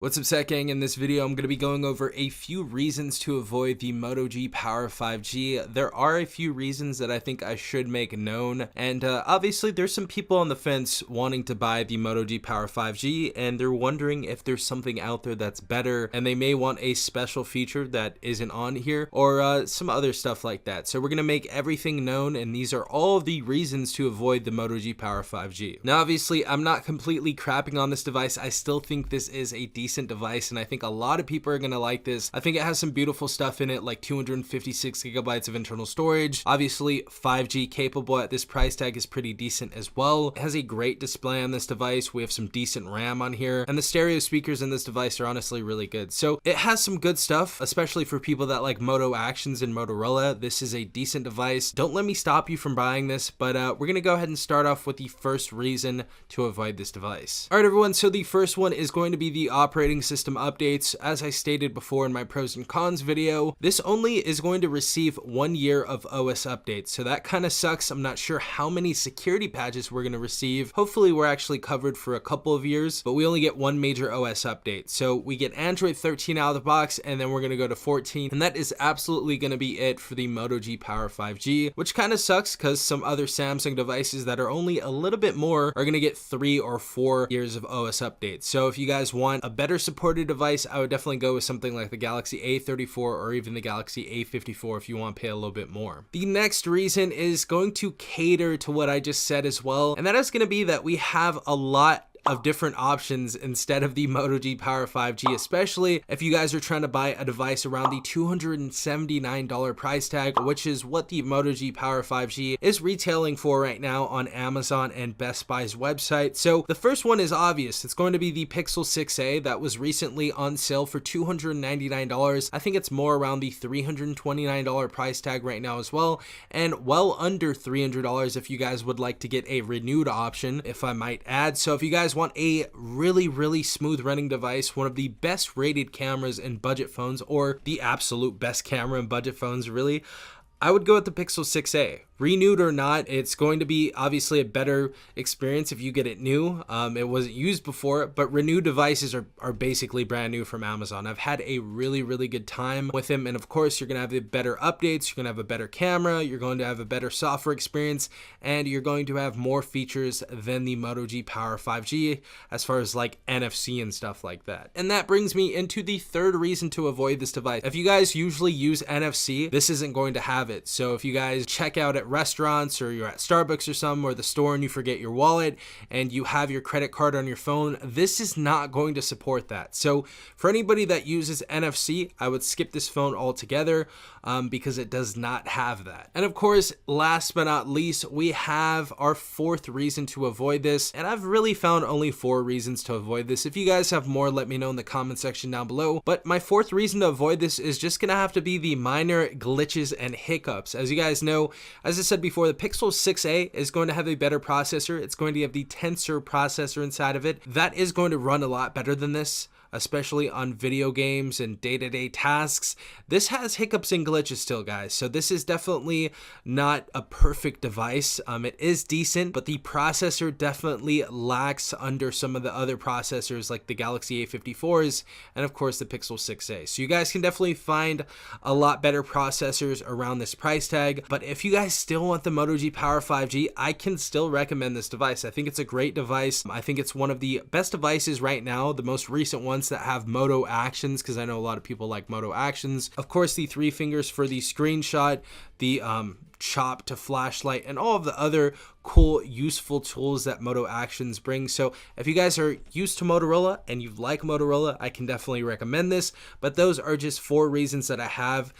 What's up, Tech Gang? In this video, I'm going to be going over a few reasons to avoid the Moto G Power 5G. There are a few reasons that I think I should make known, and obviously there's some people on the fence wanting to buy the Moto G Power 5G, and they're wondering if there's something out there that's better, and they may want a special feature that isn't on here, or some other stuff like that. So we're going to make everything known, and these are all of the reasons to avoid the Moto G Power 5G. Now, obviously, I'm not completely crapping on this device. I still think this is a decent device, and I think a lot of people are gonna like this. I think it has some beautiful stuff in it, like 256 gigabytes of internal storage. Obviously 5G capable at this price tag is pretty decent as well. It has a great display on this device. We have some decent RAM on here, and the stereo speakers in this device are honestly really good. So it has some good stuff, especially for people that like Moto Actions and Motorola. This is a decent device. Don't let me stop you from buying this, but we're gonna go ahead and start off with the first reason to avoid this device. All right, everyone, so the first one is going to be the operating system updates. As I stated before in my pros and cons video, this only is going to receive 1 year of OS updates, so that kind of sucks. I'm not sure how many security patches we're going to receive. Hopefully we're actually covered for a couple of years, but we only get one major OS update. So we get Android 13 out of the box, and then we're going to go to 14, and that is absolutely going to be it for the Moto G Power 5G, which kind of sucks because some other Samsung devices that are only a little bit more are going to get 3 or 4 years of OS updates. So if you guys want a better supported device, I would definitely go with something like the Galaxy A34 or even the Galaxy A54 if you want to pay a little bit more. The next reason is going to cater to what I just said as well, and that is going to be that we have a lot of different options instead of the Moto G Power 5G, especially if you guys are trying to buy a device around the $279 price tag, which is what the Moto G Power 5G is retailing for right now on Amazon and Best Buy's website. So the first one is obvious. It's going to be the Pixel 6a that was recently on sale for $299. I think it's more around the $329 price tag right now as well, and well under $300 if you guys would like to get a renewed option, if I might add. So if you guys want a really smooth running device, one of the best rated cameras in budget phones, or the absolute best camera in budget phones really, I would go with the Pixel 6a. Renewed or not, it's going to be obviously a better experience if you get it new. It wasn't used before, but renewed devices are basically brand new from Amazon. I've had a really good time with them, and of course you're gonna have the better updates, you're gonna have a better camera, you're going to have a better software experience, and you're going to have more features than the Moto G Power 5G as far as like NFC and stuff like that. And that brings me into the third reason to avoid this device. If you guys usually use NFC, this isn't going to have it. So if you guys check out at restaurants, or you're at Starbucks or something, or the store, and you forget your wallet and you have your credit card on your phone, this is not going to support that. So for anybody that uses NFC, I would skip this phone altogether because it does not have that. And of course, last but not least, we have our fourth reason to avoid this, and I've really found only 4 reasons to avoid this. If you guys have more, let me know in the comment section down below, but my fourth reason to avoid this is just gonna have to be the minor glitches and hiccups. As you guys know, as I said before, the Pixel 6a is going to have a better processor. It's going to have the Tensor processor inside of it. That is going to run a lot better than this, especially on video games and day-to-day tasks. This has hiccups and glitches still, guys, so this is definitely not a perfect device. It is decent, but the processor definitely lacks under some of the other processors like the Galaxy A54s and of course the Pixel 6a. So you guys can definitely find a lot better processors around this price tag, but if you guys still want the Moto G Power 5G, I can still recommend this device. I think it's a great device. I think it's one of the best devices right now, the most recent one that have Moto Actions, because I know a lot of people like Moto Actions. Of course, the 3 fingers for the screenshot, the chop to flashlight, and all of the other cool useful tools that Moto Actions brings. So if you guys are used to Motorola and you like Motorola, I can definitely recommend this, but those are just 4 reasons that I have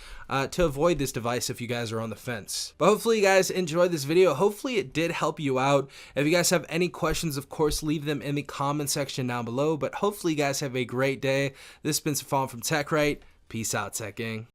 to avoid this device if you guys are on the fence. But hopefully you guys enjoyed this video. Hopefully it did help you out. If you guys have any questions, of course, leave them in the comment section down below, but hopefully you guys have a great day. This has been Safan from TechRight. Peace out, Tech Gang.